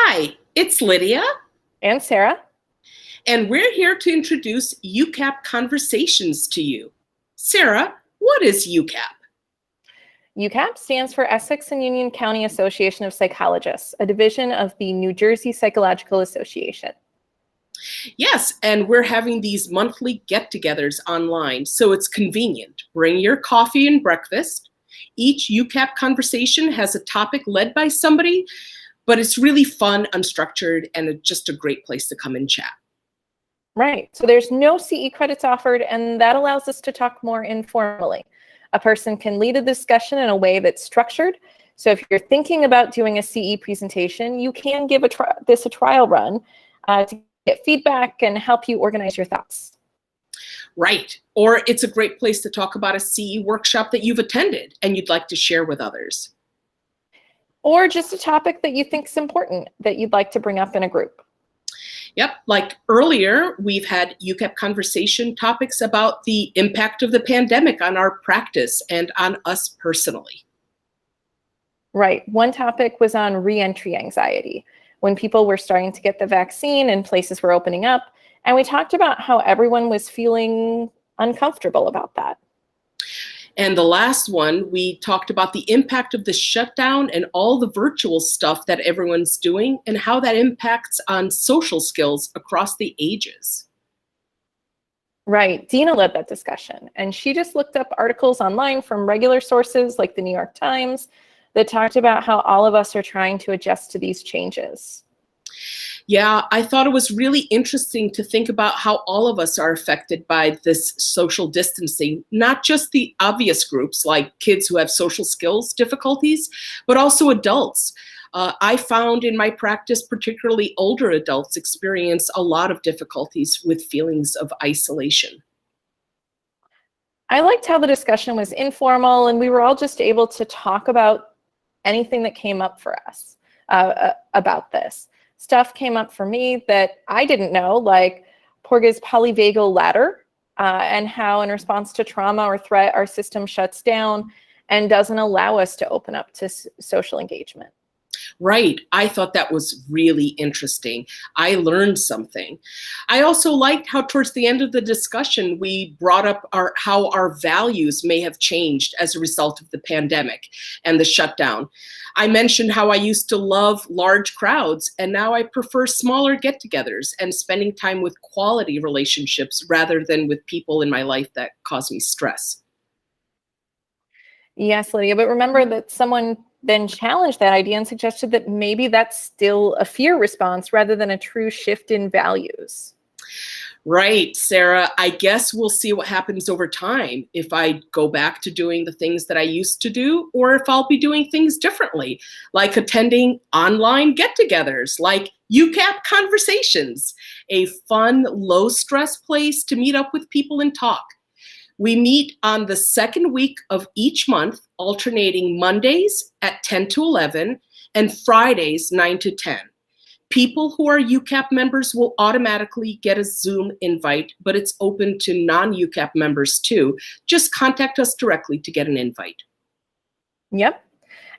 Hi, it's Lydia, And Sarah. and we're here to introduce EUCAP Conversations to you. Sarah, what is EUCAP? EUCAP stands for Essex and Union County Association of Psychologists, a division of the New Jersey Psychological Association. Yes, and we're having these monthly get-togethers online, so it's convenient. Bring your coffee and breakfast. Each EUCAP conversation has a topic led by somebody, but it's really fun, unstructured, and just a great place to come and chat. Right. So there's no CE credits offered, and that allows us to talk more informally. A person can lead a discussion in a way that's structured. So if you're thinking about doing a CE presentation, you can give this a trial run to get feedback and help you organize your thoughts. Right. Or it's a great place to talk about a CE workshop that you've attended and you'd like to share with others. Or just a topic that you think is important that you'd like to bring up in a group. Yep, like earlier, we've had EUCAP conversation topics about the impact of the pandemic on our practice and on us personally. Right. One topic was on re-entry anxiety, when people were starting to get the vaccine and places were opening up. And we talked about how everyone was feeling uncomfortable about that. And the last one, we talked about the impact of the shutdown and all the virtual stuff that everyone's doing and how that impacts on social skills across the ages. Right. Dina led that discussion, and she just looked up articles online from regular sources like the New York Times that talked about how all of us are trying to adjust to these changes. Yeah, I thought it was really interesting to think about how all of us are affected by this social distancing, not just the obvious groups like kids who have social skills difficulties, but also adults. I found in my practice, particularly older adults experience a lot of difficulties with feelings of isolation. I liked how the discussion was informal, and we were all just able to talk about anything that came up for us about this. Stuff came up for me that I didn't know, like Porges' polyvagal ladder, and how in response to trauma or threat, our system shuts down and doesn't allow us to open up to social engagement. Right. I thought that was really interesting. I learned something. I also liked how towards the end of the discussion, we brought up how our values may have changed as a result of the pandemic and the shutdown. I mentioned how I used to love large crowds, and now I prefer smaller get-togethers and spending time with quality relationships rather than with people in my life that cause me stress. Yes, Lydia, but remember that someone then challenged that idea and suggested that maybe that's still a fear response rather than a true shift in values. Right, Sarah. I guess we'll see what happens over time, if I go back to doing the things that I used to do, or if I'll be doing things differently, like attending online get-togethers, like EUCAP Conversations, a fun, low-stress place to meet up with people and talk. We meet on the second week of each month, alternating Mondays at 10 to 11 and Fridays 9 to 10. People who are EUCAP members will automatically get a Zoom invite, but it's open to non-EUCAP members too. Just contact us directly to get an invite. Yep.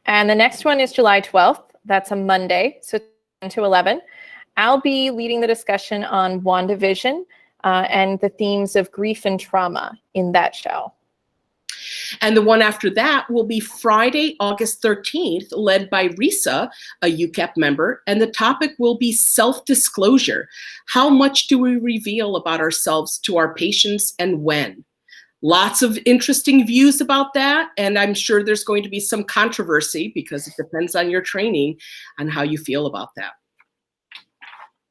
And the next one is July 12th. That's a Monday, so 10 to 11. I'll be leading the discussion on WandaVision and the themes of grief and trauma in that show. And the one after that will be Friday, August 13th, led by Risa, a EUCAP member, and the topic will be self-disclosure. How much do we reveal about ourselves to our patients and when? Lots of interesting views about that, and I'm sure there's going to be some controversy because it depends on your training and how you feel about that.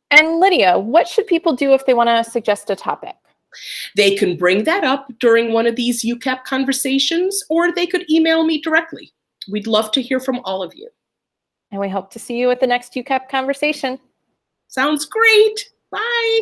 And Lydia, what should people do if they want to suggest a topic? They can bring that up during one of these EUCAP conversations, or they could email me directly. We'd love to hear from all of you. And we hope to see you at the next EUCAP conversation. Sounds great. Bye.